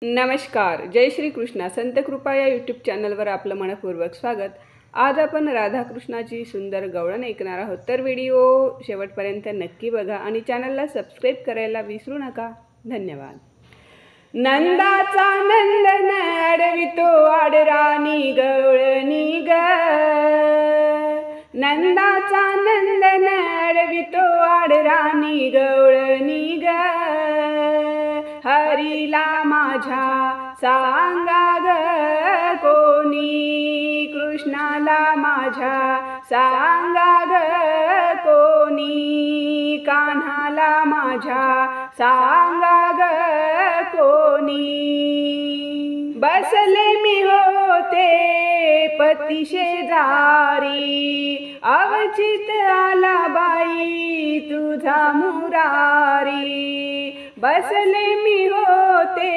नमस्कार, जय श्री कृष्णा. संत कृपा या यूट्यूब चॅनलवर आपलं मनपूर्वक स्वागत. आज आपण राधाकृष्णाची सुंदर गवळण ऐकणार आहोत. तर व्हिडिओ शेवटपर्यंत नक्की बघा आणि चॅनलला सबस्क्राईब करायला विसरू नका. धन्यवाद. नंदाचा नंदन अडवितो आडराणी गवळणी ग. नंदाचा नंदन अडवितो आडराणी गवळणी ग. हरीला माझ्या सांगा ग कोणी, कृष्णाला माझ्या सांगा ग कोणी, कान्हाला माझ्या सांगा ग कोणी. बसले मी होते पती शेजारी, अवचित आला बाई तुझा मुरारी. बसले मी होते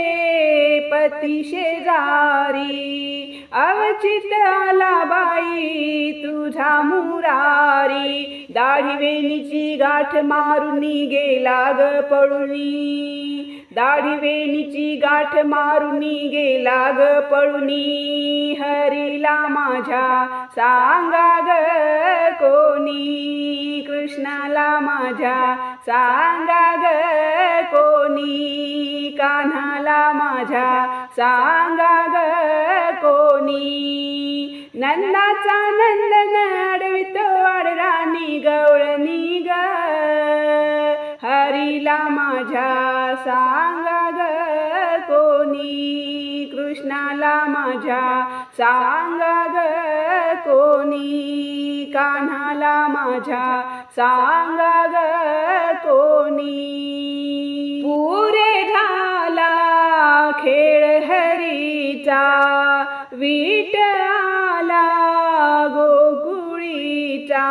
पती शेजारी, अवचित आला बाई तुझा मुरारी. दाढी वेणीची गाठ मारून गेला ग पळुनी, दाढी वेणीची गाठ मारून गेला ग पळुनी. हरीला माझ्या सांगा ग कोणी, कृष्णाला माझ्या सांगा ग कोणी, कान्हाला माझ्या सांगा ग कोणी. नंदाचा नंदन अडवितो आडराणी गवळणी ग. हरीला माझ्या सांगा ग कोणी, कृष्णाला माझ्या सांगा ग कोणी, कान्हाला माझ्या सांगा ग कोणी. पुरे झाला खेळ हरीचा, विट आला गोकुळीचा.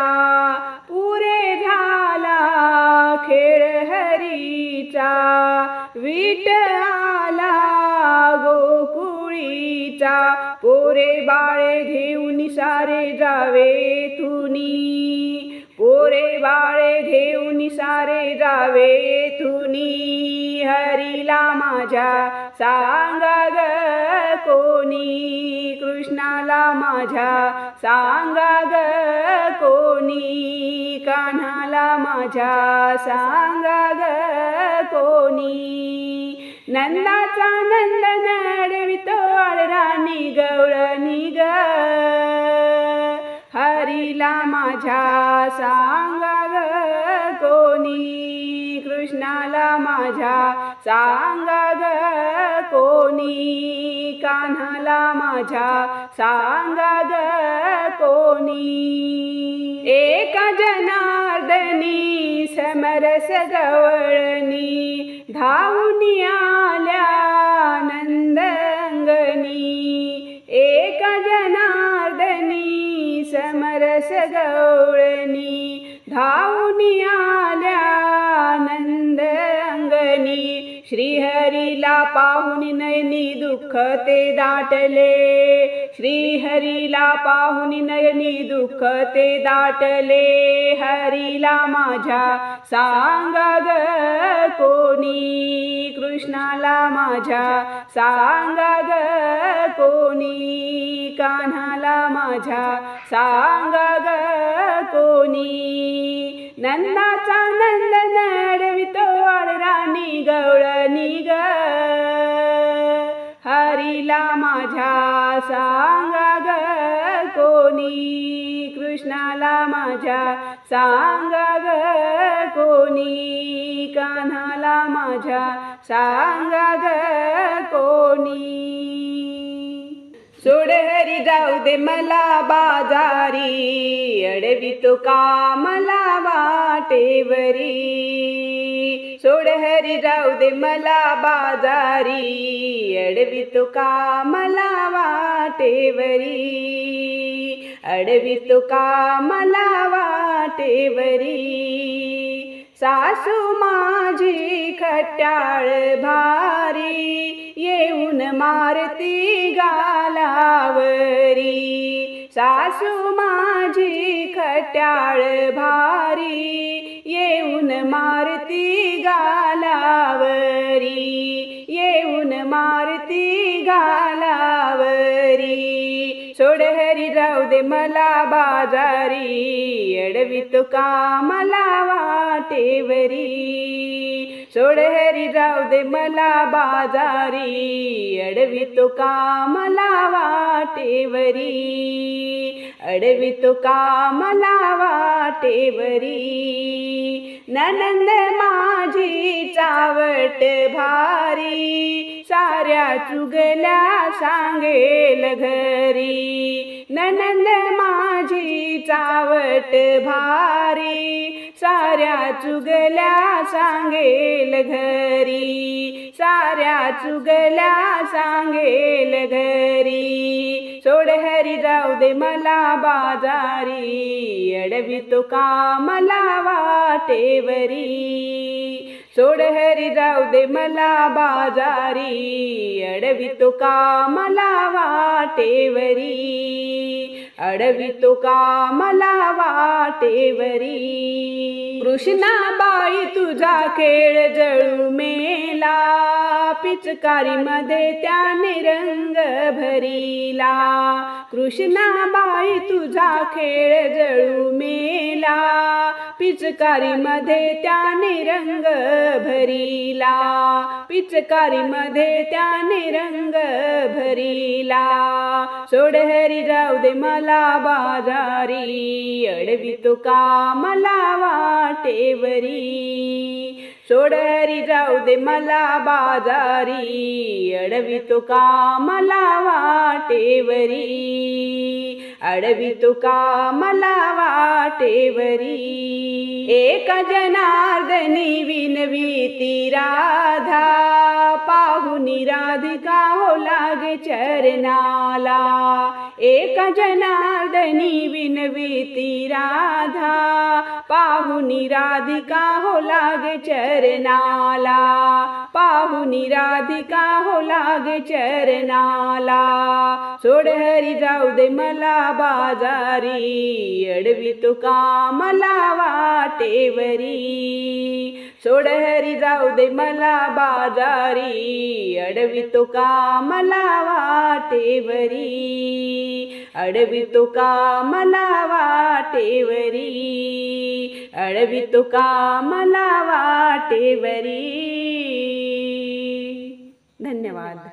पुरे झाला खेळ हरीचा, विट आला गोकुळीचा. पोरे बाळे घेऊन सारे जावे तुनी, पोरे बाळे घेऊन सारे जावे तुनी. हरीला माझ्या सांगा ग कोणी, कृष्णाला माझ्या सांगा ग कोणी, कान्हाला माझ्या सांगा ग कोणी. नंदाचा नंदन अडवितो आडराणी गवळणी ग. हरीला माझ्या सांगा ग कोणी, कृष्णाला माझ्या सांगा ग कोणी, कान्हाला माझ्या सांगा ग कोणी. एका जनार्दनी समरस गवळणी, धावून आल्या नंदंगनी. एका जनार्दनी समरस गवळणी, धावून आल्या नंदंगनी. श्रीहरीला पाहून नयनी दुःख ते दाटले, श्रीहरीला पाहून नयनी दुःख ते दाटले. हरीला माझ्या सांगा ग कोणी, कृष्णाला माझ्या सांगा ग कोणी, कान्हाला माझ्या सांगा ग कोणी. नंदाचा नंदन अडवितो आडराणी गवळणी ग. हरीला माझ्या सांगा ग कोणी, कृष्णाला माझ्या सांगा ग कोणी, कान्हाला माझ्या सांगा ग कोणी. सोड हरी जाऊ दे मला बाजारी, अडवितो कामला वाटेवरी. सोड हरी जाऊ दे मला बाजारी, अडवितो कामला वाटेवरी. अडवितो कामला वाटेवरी. सासू माझी खट्याळ भारी, येऊन मारती गालावरी. सासू माझी खट्याळ भारी, येऊन मारती गालावरी, येऊन मारती गालावरी। सोड हरी जाऊ दे मला बाजारी, अडवितो कामाला वाटेवरी। सोड हरी जाऊ दे मला बाजारी, अडवितो कामाला वाटेवरी, अडवितो कामाला वाटेवरी। ननंद माझी चावट भारी, साऱ्या चुगल्या सांगेल घरी। ननंद माझी चावट भारी, साऱ्या चुगल्या सांगेल घरी, साऱ्या चुगल्या सांगेल घरी। सोड हरी जाऊ दे मला बाजारी, अडवितो कामाला वाटेवरी। सोड हरी जाऊ दे मला बाजारी, अडवितो कामाला वाटेवरी, अडवितो कामाला वाटेवरी। कृष्णाबाई तुझा खेळ जळू मेला, पिचकारी मध्ये त्याने रंग भरिला। कृष्णाबाई तुझा खेळ जळू मेला, पिचकारी मध्ये त्याने रंग भरिला, पिचकारी मध्ये त्याने रंग भरिला। सोड हरी जाऊ दे मला बाजारी, अडवितो कामाला वाटेवरी। सोड हरी जाऊ दे मला बाजारी, अडवितो कामाला वाटेवरी, अडवितो कामाला वाटेवरी। एका जनार्दनी विनविती राधा, पाहुनी राधिका हो लागे चरणाला। एका जनार्दनी विनविती राधा, पाहुनी राधिका हो लागे चरणाला, पाहुनी राधिका हो लागे चरणाला। सोड हरी जाऊ दे मला बाजारी, अडवितो कामाला वाटेवरी। सोड हरी जाऊ दे मला बाजारी, अडवितो कामाला वाटेवरी, अडवितो कामाला वाटेवरी, अडवितो कामाला वाटेवरी। धन्यवाद।